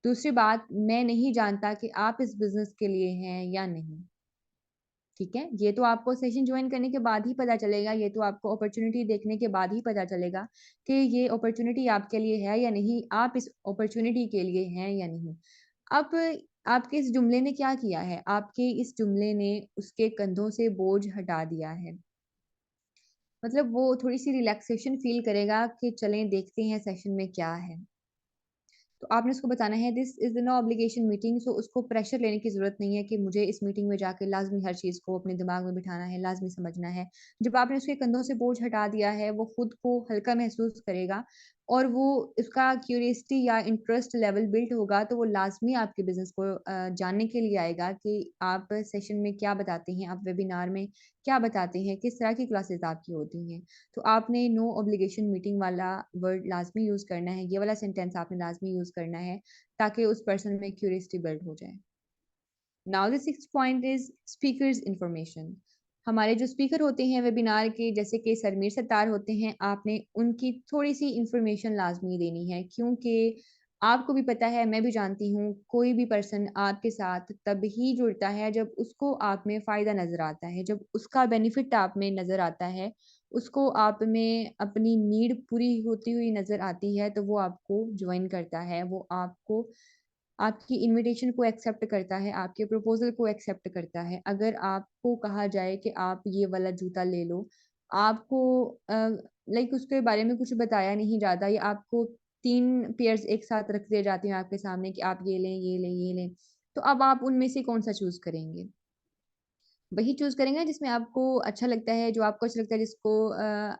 दूसरी बात, मैं नहीं जानता कि आप इस बिज़नेस के लिए हैं या नहीं, ठीक है? ये तो आपको सेशन जॉइन करने के बाद ही पता चलेगा, ये तो आपको अपॉर्च्युनिटी देखने के बाद ही पता चलेगा कि ये अपॉर्च्युनिटी आपके लिए है या नहीं, आप इस अपॉर्च्युनिटी के लिए हैं या नहीं। अब आपके इस जुमले ने क्या किया है? आपके इस जुमले ने उसके कंधों से बोझ हटा दिया है। मतलब वो थोड़ी-सी रिलैक्सेशन फ़ील करेगा कि चलें देखते हैं सेशन में क्या है। तो आपने उसको बताना है this is no obligation meeting so उसको प्रेशर लेने की ज़रूरत नहीं है कि मुझे इस मीटिंग में जाके लाज़मी हर चीज़ को अपने दिमाग में बिठाना है, लाज़मी समझना है। जब आपने उसके कंधों से बोझ हटा दिया है, वो खुद को हल्का महसूस करेगा, और वो उसका क्यूरियोसिटी या इंटरेस्ट लेवल बिल्ड होगा, तो वो लाज़मी आपके बिज़नेस को जानने के लिए आएगा कि आप सेशन में क्या बताते हैं, आप वेबिनार में क्या बताते हैं, किस तरह की क्लासेस आपकी होती हैं। तो आपने नो ऑब्लिगेशन मीटिंग वाला वर्ड लाज़मी यूज़ करना है, ये वाला सेंटेंस आपने लाज़मी यूज़ करना है, ताकि उस पर्सन में क्यूरियोसिटी बिल्ड हो जाए। Now the sixth point is speakers information. हमारे जो स्पीकर होते हैं वेबिनार के, जैसे कि सरमीर सत्तार होते हैं, आपने उनकी थोड़ी सी इंफॉर्मेशन लाजमी देनी है, क्योंकि आपको भी पता है, मैं भी जानती हूँ, कोई भी पर्सन आपके साथ तब ही जुड़ता है जब उसको आप में फ़ायदा नज़र आता है, जब उसका बेनिफिट आप में नज़र आता है, उसको आप में अपनी नीड पूरी होती हुई नज़र आती है, तो वो आपको ज्वाइन करता है, वो आपको आपकी इनविटेशन को एक्सेप्ट करता है, आपके प्रपोज़ल को एक्सेप्ट करता है। अगर आपको कहा जाए कि आप ये वाला जूता ले लो, आपको लाइक उसके बारे में कुछ बताया नहीं जाता या आपको 3 पेयर्स एक साथ रख दिए जाते हैं आपके सामने कि आप ये लें, ये लें, ये लें, तो अब आप उनमें से कौन-सा चूज़ करेंगे? वही चूज़ करेंगे जिसमें आपको अच्छा लगता है, जो आपको अच्छा लगता है, जिसको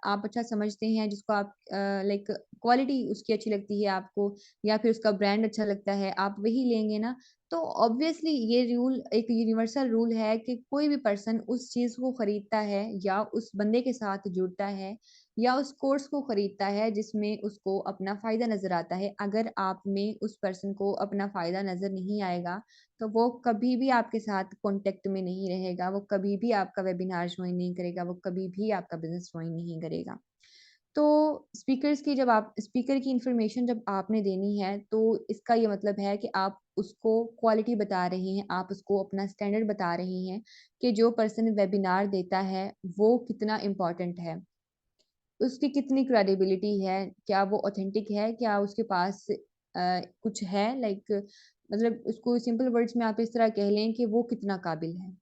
आप अच्छा समझते हैं, जिसको आप लाइक क्वालिटी उसकी अच्छी लगती है आपको, या फिर उसका ब्रांड अच्छा लगता है, आप वही लेंगे ना। तो ऑब्वियसली ये रूल एक यूनिवर्सल रूल है कि कोई भी पर्सन उस चीज़ को खरीदता है या उस बंदे के साथ जुड़ता है या उस कोर्स को खरीदता है जिसमें उसको अपना फ़ायदा नज़र आता है। अगर आप में उस पर्सन को अपना फ़ायदा नज़र नहीं आएगा, तो वो कभी भी आपके साथ कॉन्टैक्ट में नहीं रहेगा, वो कभी भी आपका वेबिनार जॉइन नहीं करेगा, वो कभी भी आपका बिज़नेस जॉइन नहीं करेगा। तो स्पीकर की इन्फॉर्मेशन जब आपने देनी है, तो इसका ये मतलब है कि आप उसको क्वालिटी बता रही हैं, आप उसको अपना स्टैंडर्ड बता रही हैं कि जो पर्सन वेबिनार देता है, वो कितना इम्पोर्टेंट है। उसकी कितनी क्रेडिबिलिटी है, क्या वो ऑथेंटिक है, क्या उसके पास कुछ है, लाइक मतलब उसको सिंपल वर्ड्स में आप इस तरह कह लें कि वो कितना काबिल है।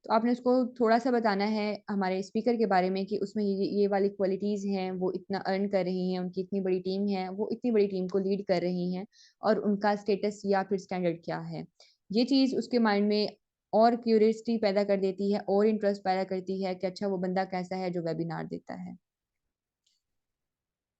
तो आपने उसको थोड़ा-सा बताना है हमारे स्पीकर के बारे में कि उसमें ये वाली क्वालिटीज़ हैं, वो इतना अर्न कर रही हैं, उनकी इतनी बड़ी टीम है, वो इतनी बड़ी टीम को लीड कर रही हैं और उनका स्टेटस या फिर स्टैंडर्ड क्या है। ये चीज़ उसके माइंड में और क्यूरियोसिटी पैदा कर देती है और इंटरेस्ट पैदा करती है कि अच्छा वो बंदा कैसा है जो वेबिनार देता है।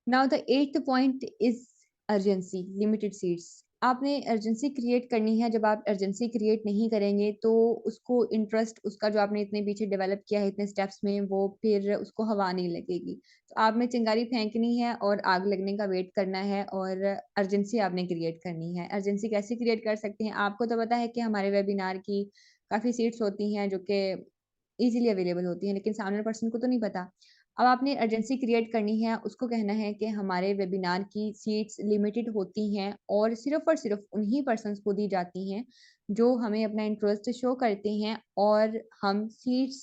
Now the 8th point is urgency, limited seats. आपने अर्जेंसी क्रिएट करनी है, जब आप अर्जेंसी क्रिएट नहीं करेंगे तो उसको इंटरेस्ट उसका जो आपने इतने पीछे डेवलप किया है इतने स्टेप्स में, वो फिर उसको हवा नहीं लगेगी। तो आपने चिंगारी फेंकनी है और आग लगने का वेट करना है और अर्जेंसी आपने क्रिएट करनी है। अर्जेंसी कैसे क्रिएट कर सकते हैं? आपको तो पता है कि हमारे वेबिनार की काफ़ी सीट्स होती हैं जो कि ईज़िली अवेलेबल होती हैं, लेकिन सामने पर्सन को तो नहीं पता। अब आपने अर्जेंसी क्रिएट करनी है, उसको कहना है कि हमारे वेबिनार की सीट्स लिमिटेड होती हैं और सिर्फ़ उन्हीं पर्सन्स को दी जाती हैं, जो हमें अपना इंटरेस्ट शो करते हैं, और हम सीट्स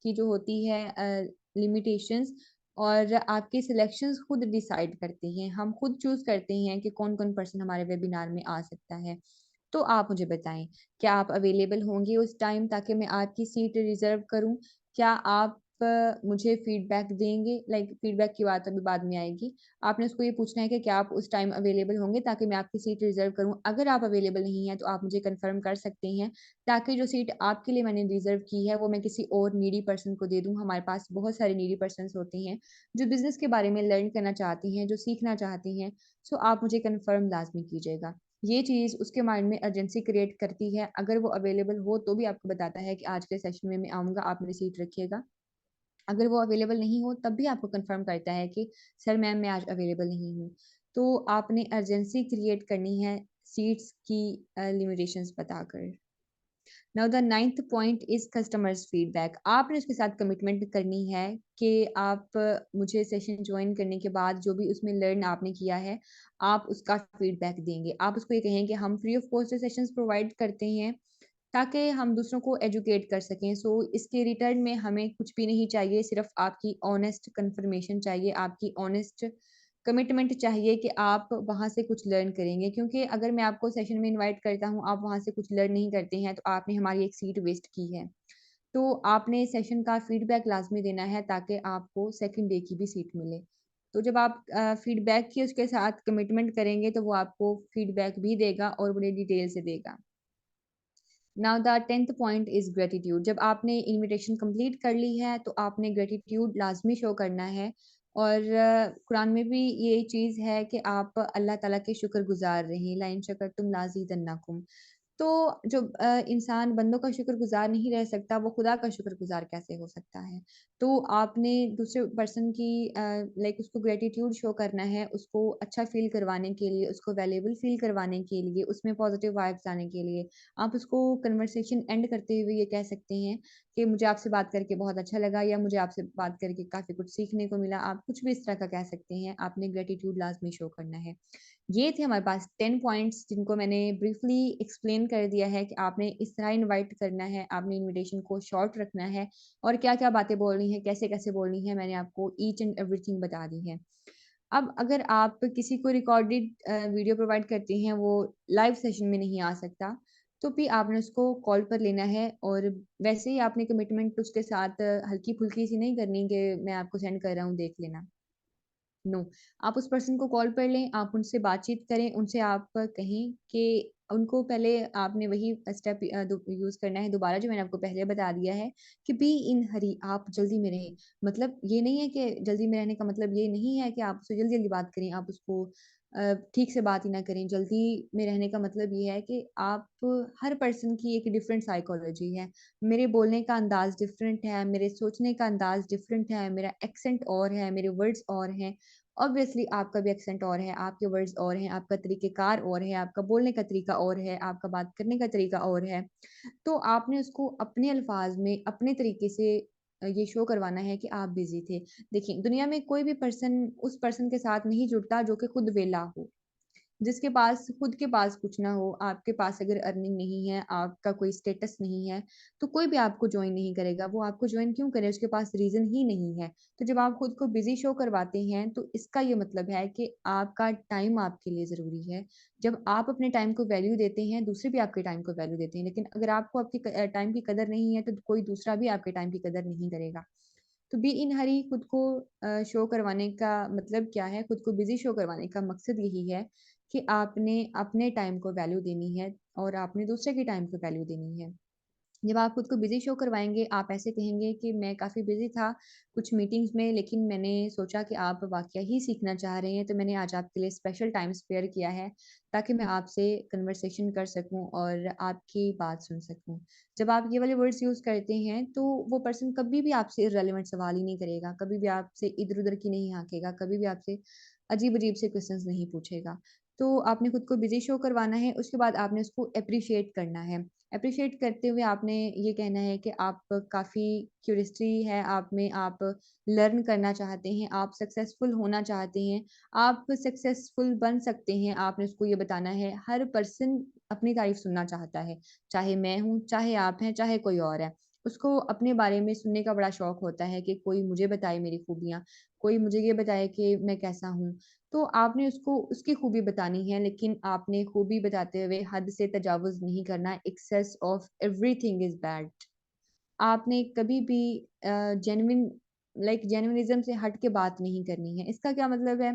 की जो होती है लिमिटेशंस और आपके सिलेक्शंस खुद डिसाइड करते हैं। हम खुद चूज़ करते हैं कि कौन-कौन पर्सन हमारे वेबिनार में आ सकता है। तो आप मुझे बताएँ, क्या आप अवेलेबल होंगे उस टाइम ताकि मैं आपकी सीट रिज़र्व करूँ? क्या आप मुझे फीडबैक देंगे? लाइक फीडबैक की बात अभी बाद में आएगी। आपने उसको ये पूछना है कि क्या आप उस टाइम अवेलेबल होंगे ताकि मैं आपकी सीट रिज़र्व करूँ? अगर आप अवेलेबल नहीं हैं, तो आप मुझे कन्फर्म कर सकते हैं, ताकि जो सीट आपके लिए मैंने रिज़र्व की है, वो मैं किसी और नीडी पर्सन को दे दूँ। हमारे पास बहुत सारे नीडी पर्सन्स होते हैं, जो बिज़नेस के बारे में लर्न करना चाहती हैं, जो सीखना चाहती हैं। सो आप मुझे कन्फर्म लाज़मी कीजिएगा। ये चीज़ उसके माइंड में अर्जेंसी क्रिएट करती है। अगर वो अवेलेबल हो तो भी आपको बताता है कि आज के सेशन में मैं आऊँगा, आप मेरी सीट रखिएगा। अगर वो अवेलेबल नहीं हो तब भी आपको कन्फर्म करता है कि सर मैम मैं आज अवेलेबल नहीं हूँ। तो आपने अर्जेंसी क्रिएट करनी है सीट्स की लिमिटेशंस बताकर। Now the 9th point is customers feedback. आपने उसके साथ कमिटमेंट करनी है कि आप मुझे सेशन जॉइन करने के बाद जो भी उसमें लर्न आपने किया है, आप उसका फीडबैक देंगे। आप उसको ये कहें कि हम free of cost sessions provide करते हैं, ताकि हम दूसरों को एजुकेट कर सकें। सो इसके रिटर्न में हमें कुछ भी नहीं चाहिए, सिर्फ़ आपकी ऑनेस्ट कन्फर्मेशन चाहिए, आपकी ऑनेस्ट कमिटमेंट चाहिए कि आप वहाँ से कुछ लर्न करेंगे। क्योंकि अगर मैं आपको सेशन में इनवाइट करता हूँ, आप वहाँ से कुछ लर्न नहीं करते हैं, तो आपने हमारी एक सीट वेस्ट की है। तो आपने सेशन का फीडबैक लाज़मी देना है ताकि आपको सेकंड डे की भी सीट मिले। तो जब आप फीडबैक की उसके साथ कमिटमेंट करेंगे, तो वो आपको फीडबैक भी देगा और बड़े डिटेल से देगा। Now the 10th point is gratitude. जब आपने इन्विटेशन कंप्लीट कर ली है, तो आपने ग्रैटिट्यूड लाज़मी शो करना है और कुरान में भी ये चीज़ है कि आप अल्लाह ताला के शुक्रगुज़ार रहें, लाइन शकरतुम लाज़ीदन्नकुम। तो जो इंसान बंदों का शुक्रगुज़ार नहीं रह सकता, वो खुदा का शुक्रगुज़ार कैसे हो सकता है? तो आपने दूसरे पर्सन की लाइक उसको ग्रैटिट्यूड शो करना है, उसको अच्छा फ़ील करवाने के लिए, उसको वैल्यूएबल फ़ील करवाने के लिए, उसमें पॉज़िटिव वाइब्स लाने के लिए, आप उसको कन्वर्सेशन एंड करते हुए ये कह सकते हैं कि मुझे आपसे बात करके बहुत अच्छा लगा या मुझे आपसे बात करके काफ़ी कुछ सीखने को मिला। आप कुछ भी इस तरह का कह सकते हैं, आपने ग्रैटिट्यूड लाज़मी शो करना है। ये थे हमारे पास 10 पॉइंट्स जिनको मैंने ब्रीफली एक्सप्लेन कर दिया है कि आपने इस तरह इनवाइट करना है, आपने इनविटेशन को शॉर्ट रखना है और क्या-क्या बातें बोलनी है, कैसे-कैसे बोलनी है, मैंने आपको ईच एंड एवरीथिंग बता दी है। अब अगर आप किसी को रिकॉर्डेड वीडियो प्रोवाइड करती हैं, वो लाइव सेशन में नहीं आ सकता, तो भी आपने उसको कॉल पर लेना है और वैसे ही आपने कमिटमेंट उसके साथ हल्की-फुल्की सी नहीं करनी कि मैं आपको सेंड कर रहा हूँ, देख लेना। नो, आप उस पर्सन को कॉल पर लें, आप उनसे बातचीत करें, उनसे आप कहें कि उनको पहले आपने वही स्टेप दो यूज़ करना है दोबारा जो मैंने आपको पहले बता दिया है कि बी इन हरी, आप जल्दी में रहें। मतलब ये नहीं है कि जल्दी में रहने का मतलब ये नहीं है कि आप उससे जल्दी-जल्दी बात करें, आप उसको ठीक से बात ही ना करें। जल्दी में रहने का मतलब ये है कि आप हर पर्सन की एक डिफरेंट साइकोलॉजी है। मेरे बोलने का अंदाज़ डिफरेंट है, मेरे सोचने का अंदाज़ डिफरेंट है, मेरा एक्सेंट और है, मेरे वर्ड्स और हैं। ऑब्वियसली आपका भी एक्सेंट और है, आपके वर्ड्स और हैं, आपका तरीक़ेकार और है, आपका बोलने का तरीका और है, आपका बात करने का तरीका और है। तो आपने उसको अपने अल्फ़ाज़ में, अपने तरीके से ये शो करवाना है कि आप बिज़ी थे। देखिए, दुनिया में कोई भी पर्सन उस पर्सन के साथ नहीं जुड़ता जो कि खुद वेला हो। जिसके पास खुद के पास कुछ ना हो, आपके पास अगर अर्निंग नहीं है, आपका कोई स्टेटस नहीं है, तो कोई भी आपको जॉइन नहीं करेगा। वो आपको जॉइन क्यों करे? उसके पास रीज़न ही नहीं है। तो जब आप खुद को बिज़ी शो करवाते हैं, तो इसका ये मतलब है कि आपका टाइम आपके लिए ज़रूरी है। जब आप अपने टाइम को वैल्यू देते हैं, दूसरे भी आपके टाइम को वैल्यू देते हैं। लेकिन अगर आपको आपकी टाइम की कदर नहीं है, तो कोई दूसरा भी आपके टाइम की कदर नहीं करेगा। तो बी इन हरी खुद को शो करवाने का मतलब क्या है? खुद को बिज़ी शो करवाने का मकसद यही है कि आपने अपने टाइम को वैल्यू देनी है और आपने दूसरे के टाइम को वैल्यू देनी है। जब आप खुद को बिज़ी शो करवाएँगे, आप ऐसे कहेंगे कि मैं काफ़ी बिज़ी था कुछ मीटिंग्स में, लेकिन मैंने सोचा कि आप वाक़या ही सीखना चाह रहे हैं, तो मैंने आज आपके लिए स्पेशल टाइम स्पेयर किया है, ताकि मैं आपसे कन्वर्सेशन कर सकूँ और आपकी बात सुन सकूँ। जब आप ये वाले वर्ड्स यूज़ करते हैं, तो वो पर्सन कभी भी आपसे इर्रेलेवेंट सवाल ही नहीं करेगा, कभी भी आपसे इधर-उधर की नहीं हाँकेगा, कभी भी आपसे अजीब-अजीब से क्वेश्चंस नहीं पूछेगा। तो आपने खुद को बिज़ी शो करवाना है, उसके बाद आपने उसको एप्रिशिएट करना है। एप्रिशिएट करते हुए आपने ये कहना है कि आप काफ़ी क्यूरियोसिटी है आप में, आप लर्न करना चाहते हैं, आप सक्सेसफुल होना चाहते हैं, आप सक्सेसफुल बन सकते हैं, आपने उसको ये बताना है। हर पर्सन अपनी तारीफ़ सुनना चाहता है, चाहे मैं हूँ, चाहे आप हैं, चाहे कोई और है। उसको अपने बारे में सुनने का बड़ा शौक होता है कि कोई मुझे बताए मेरी खूबियाँ, कोई मुझे ये बताए कि मैं कैसा हूँ। तो आपने उसको उसकी खूबी बतानी है, लेकिन आपने खूबी बताते हुए हद से तजावुज़ नहीं करना, excess of everything is bad. आपने कभी भी जेन्युइन जेन्युइनिज़्म से हट के बात नहीं करनी है। इसका क्या मतलब है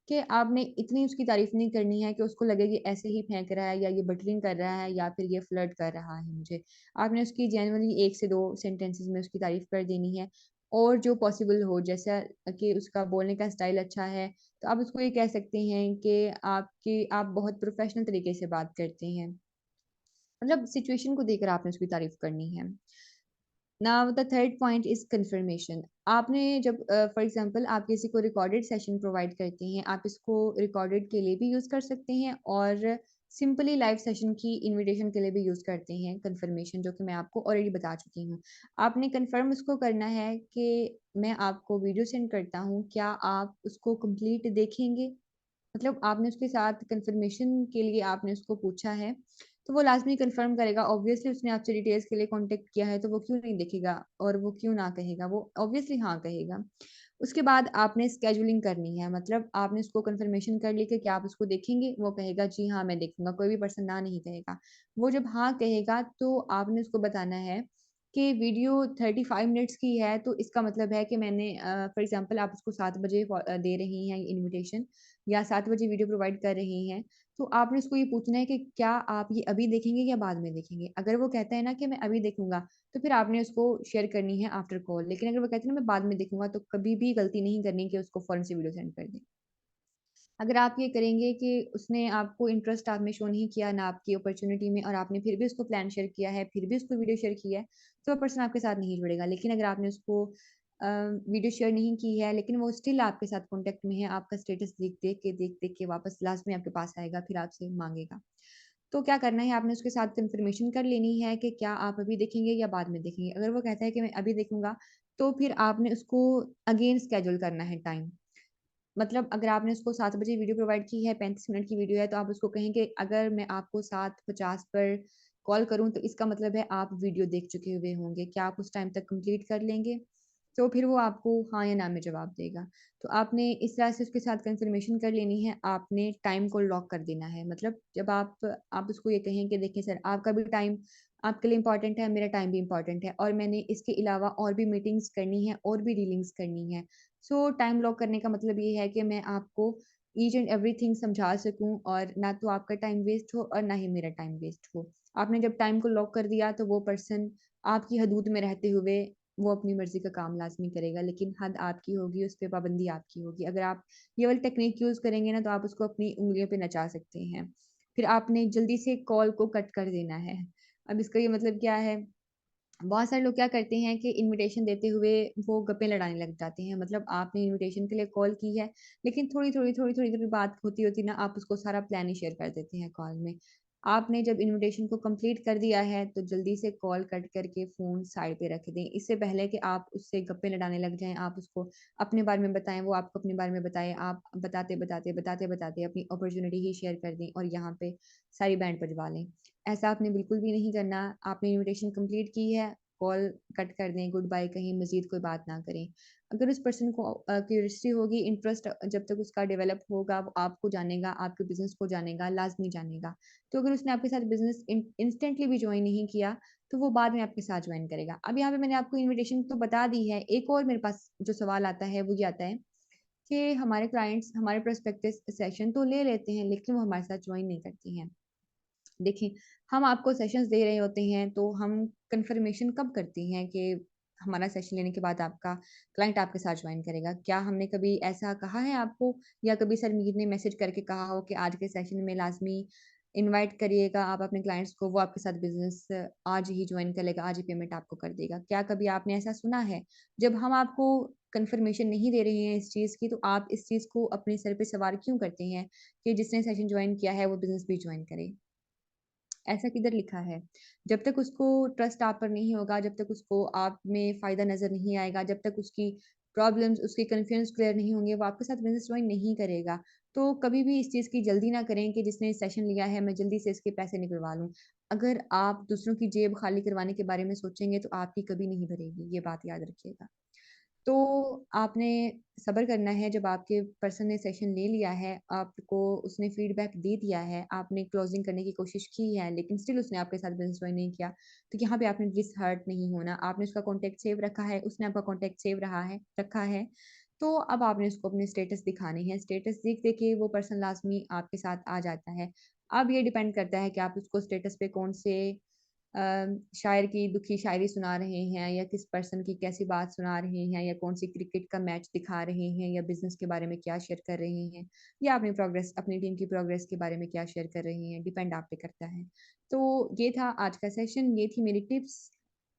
कि आपने इतनी उसकी तारीफ़ नहीं करनी है कि उसको लगे कि ऐसे ही फेंक रहा है या ये बटरिंग कर रहा है या फिर ये फ्लर्ट कर रहा है मुझे। आपने उसकी जेन्युइनली 1 से 2 सेंटेंसेस में उसकी तारीफ़ कर देनी है और जो पॉसिबल हो जैसा कि उसका बोलने का स्टाइल अच्छा है, तो आप उसको ये कह सकते हैं कि आप बहुत प्रोफ़ेशनल तरीके से बात करते हैं। मतलब सिचुएशन को देखकर आपने उसकी तारीफ़ करनी है। Now the third point is confirmation. आपने जब फॉर एग्ज़ाम्पल आप किसी को रिकॉर्डेड सेशन प्रोवाइड करते हैं, आप इसको रिकॉर्डेड के लिए भी यूज़ कर सकते हैं और सिंपली लाइव सेशन की इन्विटेशन के लिए भी यूज़ करते हैं कन्फर्मेशन जो कि मैं आपको ऑलरेडी बता चुकी हूँ। आपने कन्फर्म उसको करना है कि मैं आपको वीडियो सेंड करता हूँ, क्या आप उसको कंप्लीट देखेंगे? मतलब आपने उसके साथ कन्फर्मेशन के लिए आपने उसको पूछा है, तो वो लाज़मी कन्फर्म करेगा। ऑब्वियसली उसने आपसे डिटेल्स के लिए कॉन्टैक्ट किया है, तो वो क्यों नहीं देखेगा और वो क्यों ना कहेगा? वो ऑब्वियसली हाँ कहेगा। उसके बाद आपने स्केड्यूलिंग करनी है, मतलब आपने उसको कन्फर्मेशन कर ली कि क्या आप उसको देखेंगे? वो कहेगा जी हाँ, मैं देखूँगा, कोई भी पर्सन ना नहीं कहेगा। वो जब हाँ कहेगा, तो आपने उसको बताना है कि वीडियो 35 मिनट्स की है तो इसका मतलब है कि मैंने फॉर एग्जांपल आप उसको 7 बजे दे रही हैं इनविटेशन या 7 बजे वीडियो प्रोवाइड कर रही हैं, तो आपने उसको ये पूछना है कि क्या आप ये अभी देखेंगे या बाद में देखेंगे? अगर वो कहता है ना कि मैं अभी देखूँगा, तो फिर आपने उसको शेयर करनी है आफ्टर कॉल। लेकिन अगर वो कहते हैं ना मैं बाद में देखूँगा, तो कभी भी गलती नहीं करनी कि उसको फ़ौरन से वीडियो सेंड कर दें। अगर आप ये करेंगे कि उसने आपको इंटरेस्ट आप में शो नहीं किया ना आपकी अपॉर्च्युनिटी में और आपने फिर भी उसको प्लान शेयर किया है, फिर भी उसको वीडियो शेयर किया है, तो वो पर्सन आपके साथ नहीं जुड़ेगा। लेकिन अगर आपने उसको वीडियो शेयर नहीं की है, लेकिन वो स्टिल आपके साथ कॉन्टैक्ट में है, आपका स्टेटस देख-देख के वापस लास्ट में आपके पास आएगा, फिर आपसे माँगेगा। तो क्या करना है, आपने उसके साथ कन्फर्मेशन कर लेनी है कि क्या आप अभी देखेंगे या बाद में देखेंगे। अगर वो कहता है कि मैं अभी देखूँगा, तो फिर आपने उसको अगेन शेड्यूल करना है टाइम। मतलब अगर आपने उसको 7 बजे वीडियो प्रोवाइड की है, 35 मिनट की वीडियो है, तो आप उसको कहें कि अगर मैं आपको 7:50 पर कॉल करूँ, तो इसका मतलब है आप वीडियो देख चुके हुए होंगे। क्या आप उस टाइम तक कंप्लीट कर लेंगे? तो फिर वो आपको हाँ या ना में जवाब देगा। तो आपने इस तरह से उसके साथ कन्फर्मेशन कर लेनी है, आपने टाइम को लॉक कर देना है। मतलब जब आप उसको ये कहें कि देखिए सर, आपका भी टाइम आपके लिए इम्पोर्टेंट है, मेरा टाइम भी इम्पोर्टेंट है और मैंने इसके अलावा और भी मीटिंग्स करनी है और भी डीलिंग्स करनी है। सो टाइम लॉक करने का मतलब ये है कि मैं आपको ईच एंड एवरीथिंग समझा सकूँ और ना तो आपका टाइम वेस्ट हो और ना ही मेरा टाइम वेस्ट हो। आपने जब टाइम को लॉक कर दिया तो वो पर्सन आपकी हदूद में रहते हुए वो अपनी मर्ज़ी का काम लाज़मी करेगा, लेकिन हद आपकी होगी, उस पे पाबंदी आपकी होगी। अगर आप ये वाली टेक्नीक यूज़ करेंगे ना तो आप उसको अपनी उँगलियों पे नचा सकते हैं। फिर आपने जल्दी से कॉल को कट कर देना है। अब इसका ये मतलब क्या है? बहुत सारे लोग क्या करते हैं कि इनविटेशन देते हुए वो गप्पे लड़ाने लग जाते हैं। मतलब आपने इनविटेशन के लिए कॉल की है, लेकिन थोड़ी-थोड़ी बात होती-होती ना आप उसको सारा प्लान ही शेयर कर देते हैं कॉल में। आपने जब इनविटेशन को कंप्लीट कर दिया है, तो जल्दी से कॉल कट करके फ़ोन साइड पे रख दें। इससे पहले कि आप उससे गप्पे लड़ाने लग जाएँ, आप उसको अपने बारे में बताएँ, वो आपको अपने बारे में बताए। आप बताते-बताते अपनी अपॉर्च्युनिटी ही शेयर कर दें और यहाँ पे सारी बैंड बजवा लें। ऐसा आपने बिल्कुल भी नहीं करना। आपने इन्विटेशन कंप्लीट की है, कॉल कट कर दें, गुड बाय कहें, मज़ीद कोई बात ना करें। अगर उस पर्सन को क्यूरियोसिटी होगी, इंटरेस्ट जब तक उसका डेवलप होगा, वो आपको जानेगा, आपके बिज़नेस को जानेगा, लाज़मी जानेगा। तो अगर उसने आपके साथ बिज़नेस इंस्टेंटली भी जॉइन नहीं किया, तो वो बाद में आपके साथ जॉइन करेगा। अब यहाँ पे मैंने आपको इन्विटेशन तो बता दी है, एक और मेरे पास जो सवाल आता है, वो ये आता है कि हमारे क्लाइंट्स हमारे प्रोस्पेक्टिव सेशन तो ले लेते हैं, लेकिन वो हमारे साथ जॉइन नहीं करती हैं। देखिए, हम आपको सेशंस दे रहे होते हैं, तो हम कन्फर्मेशन कब करते हैं कि हमारा सेशन लेने के बाद आपका क्लाइंट आपके साथ जॉइन करेगा? क्या हमने कभी ऐसा कहा है आपको या कभी सर मीर ने मैसेज करके कहा हो कि आज के सेशन में लाज़मी इनवाइट करिएगा आप अपने क्लाइंट्स को, वो आपके साथ बिज़नेस आज ही जॉइन कर लेगा, आज ही पेमेंट आपको कर देगा। क्या कभी आपने ऐसा सुना है? जब हम आपको कन्फर्मेशन नहीं दे रहे हैं इस चीज़ की, तो आप इस चीज़ को अपने सर पे सवार क्यों करते हैं कि जिसने सेशन जॉइन किया है, वो बिज़नेस भी जॉइन करे? ऐसा किधर लिखा है? जब तक उसको ट्रस्ट आप पर नहीं होगा, जब तक उसको आप में फ़ायदा नज़र नहीं आएगा, जब तक उसकी प्रॉब्लम्स, उसके कन्फ्यूज़ क्लियर नहीं होंगे, वो आपके साथ बिज़नेस जॉइन नहीं करेगा। तो कभी भी इस चीज़ की जल्दी ना करें कि जिसने सेशन लिया है, मैं जल्दी से इसके पैसे निकलवा लूँ। अगर आप दूसरों की जेब खाली करवाने के बारे में सोचेंगे, तो आपकी कभी नहीं भरेगी, ये बात याद रखिएगा। तो आपने सब्र करना है जब आपके पर्सन ने सेशन ले लिया है, आपको उसने फीडबैक दे दिया है, आपने क्लोज़िंग करने की कोशिश की है, लेकिन स्टिल उसने आपके साथ बिज़नेस जॉइन नहीं किया, तो यहाँ पे आपने डिसहर्ट नहीं होना। आपने उसका कॉन्टैक्ट सेव रखा है, उसने आपका कॉन्टैक्ट सेव रखा है, तो अब आपने उसको अपने स्टेटस दिखाने हैं। स्टेटस देख-देख के वो पर्सन लाज़मी आपके साथ आ जाता है। अब ये डिपेंड करता है कि आप उसको स्टेटस पे कौन से शायर की दुखी शायरी सुना रहे हैं या किस पर्सन की कैसी बात सुना रहे हैं या कौन सी क्रिकेट का मैच दिखा रहे हैं या बिजनेस के बारे में क्या शेयर कर रहे हैं या अपनी टीम की प्रोग्रेस के बारे में क्या शेयर कर रहे हैं, डिपेंड आप पे करता है। तो ये था आज का सेशन, ये थी मेरी टिप्स।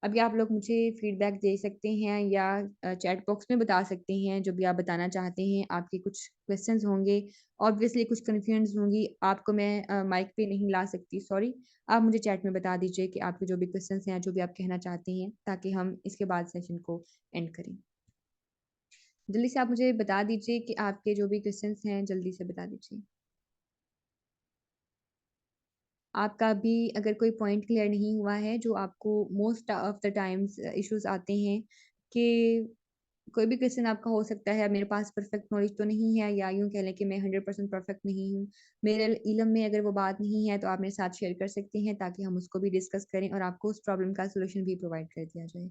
अभी आप लोग मुझे फीडबैक दे सकते हैं या चैट बॉक्स में बता सकते हैं जो भी आप बताना चाहते हैं। आपके कुछ क्वेश्चंस होंगे, ऑब्वियसली कुछ कन्फ्यूजन होंगी, आपको मैं माइक पे नहीं ला सकती, सॉरी। आप मुझे चैट में बता दीजिए कि आपके जो भी क्वेश्चंस हैं, जो भी आप कहना चाहती हैं, ताकि हम इसके बाद सेशन को एंड करें। जल्दी से आप मुझे बता दीजिए कि आपके जो भी क्वेश्चंस हैं, जल्दी से बता दीजिए। आपका भी अगर कोई पॉइंट क्लियर नहीं हुआ है, जो आपको most of the times issues आते हैं कि कोई भी क्वेश्चन आपका हो सकता है, मेरे पास परफेक्ट नॉलेज तो नहीं है या यूँ कह लें कि मैं 100% परफेक्ट नहीं हूँ। मेरे इल्म में अगर वो बात नहीं है तो आप मेरे साथ शेयर कर सकते हैं ताकि हम उसको भी डिस्कस करें और आपको उस प्रॉब्लम का सॉल्यूशन भी प्रोवाइड कर दिया जाए।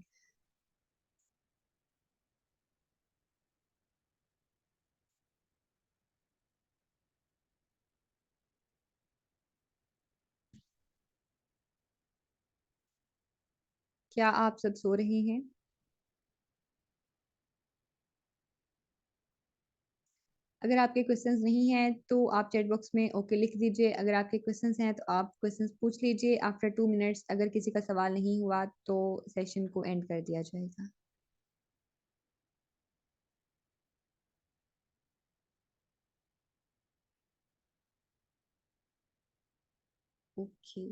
क्या आप सब सो रहे हैं? अगर आपके क्वेश्चंस नहीं हैं तो आप चैट बॉक्स में ओके लिख दीजिए। अगर आपके क्वेश्चंस हैं तो आप क्वेश्चंस पूछ लीजिए। आफ्टर 2 मिनट्स अगर किसी का सवाल नहीं हुआ तो सेशन को एंड कर दिया जाएगा। ओके।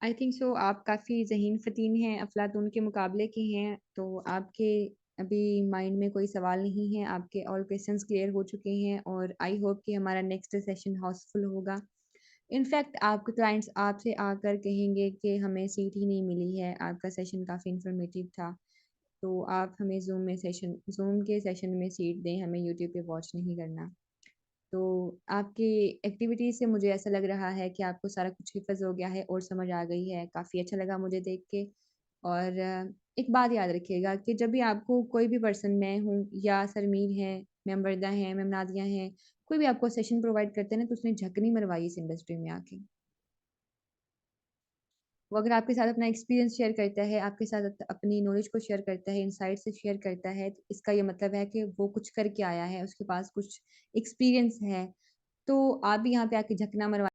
आई थिंक सो आप काफ़ी ज़हीन फ़तीन हैं, अफ़लातून के मुकाबले के हैं, तो आपके अभी माइंड में कोई सवाल नहीं है, आपके ऑल क्वेश्चंस क्लियर हो चुके हैं और आई होप कि हमारा नेक्स्ट सेशन हाउसफुल होगा। इनफैक्ट आपके क्लाइंट्स आपसे आकर कहेंगे कि हमें सीट ही नहीं मिली है, आपका सेशन काफ़ी इन्फॉर्मेटिव था, तो आप हमें ज़ूम के सेशन में सीट दें, हमें यूट्यूब पे वॉच नहीं करना। तो आपकी एक्टिविटी से मुझे ऐसा लग रहा है कि आपको सारा कुछ हिफ़्ज़ हो गया है और समझ आ गई है, काफ़ी अच्छा लगा मुझे देख के। और एक बात याद रखिएगा कि जब भी आपको कोई भी पर्सन, मैं हूँ या सरमीन है, मैम वर्दा हैं, मैम नादिया हैं, कोई भी आपको सेशन प्रोवाइड करते हैं ना, तो उसने झक नहीं मरवाई इस इंडस्ट्री में आके। वो अगर आपके साथ अपना एक्सपीरियंस शेयर करता है, आपके साथ अपनी नॉलेज को शेयर करता है, इनसाइट से शेयर करता है, तो इसका ये मतलब है कि वो कुछ करके आया है, उसके पास कुछ एक्सपीरियंस है। तो आप भी यहाँ पे आके झक ना मरवा